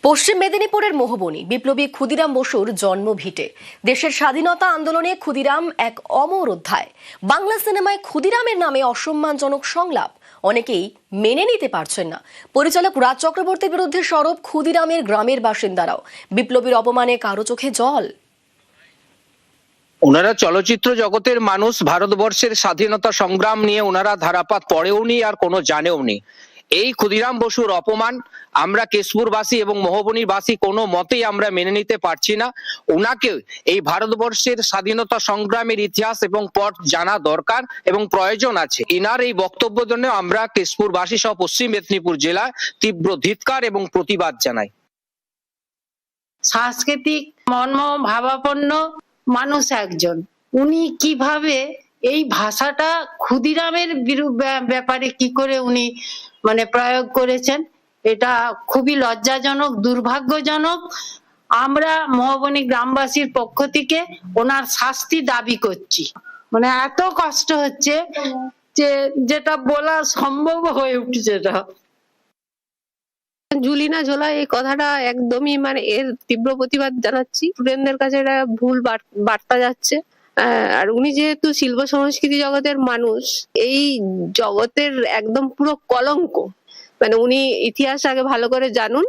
পশ্চিম মেদিনীপুরের মোহবনী বিপ্লবী ক্ষুদিরাম বসুর জন্মভিটে। দেশের স্বাধীনতা আন্দোলনে ক্ষুদিরাম এক অমর অধ্যায়। বাংলা সিনেমায় ক্ষুদিরামের নামে অসম্মানজনক সংলাপ অনেকেই মেনে নিতে পারছেন না। পরিচালক রাজ চক্রবর্তীর বিরুদ্ধে সরব ক্ষুদিরামের গ্রামের বাসিন্দারাও। বিপ্লবীর অপমানে কারো চোখে জল। ওনারা চলচ্চিত্র জগতের মানুষ, ভারতবর্ষের স্বাধীনতা সংগ্রাম নিয়ে ওনারা ধারাপাত পড়েওনি আর কোনো জানেওনি। এই ক্ষুদিরাম বসুর অপমান আমরা কেশপুরবাসী এবং মোহবনীবাসী কোনো মতেই আমরা মেনে নিতে পারছি না। ওনাকে এই ভারতবর্ষের স্বাধীনতা সংগ্রামের ইতিহাস এবং পথ জানা দরকার এবং প্রয়োজন আছে। ইনার এই বক্তব্য জন্য আমরা কেশপুরবাসী সহ পশ্চিম মেদিনীপুর জেলায় তীব্র ধিক্কার এবং প্রতিবাদ জানাই। সাংস্কৃতিক মর্ম ভাবাপন্ন মানুষ একজন, উনি কিভাবে এই ভাষাটা ক্ষুদিরামের ব্যাপারে কি করে উনি প্রয়োগ করেছেন, এটা খুবই লজ্জাজনক, দুর্ভাগ্যজনক। আমরা মোহবনী গ্রামবাসীর পক্ষ থেকে ওনার শাস্তি দাবি করছি। এত কষ্ট হচ্ছে যে যেটা বলা সম্ভব হয়ে উঠছে না। ঝুলি না ঝোলা এই কথাটা একদমই এর তীব্র প্রতিবাদ জানাচ্ছি। স্টুডেন্টদের কাছে এটা ভুল বার্তা যাচ্ছে। আর উনি যেহেতু শিল্প সংস্কৃতি জগতের মানুষ, এই জগতের একদম পুরো কলঙ্ক। উনি ইতিহাস আগে ভালো করে জানুন,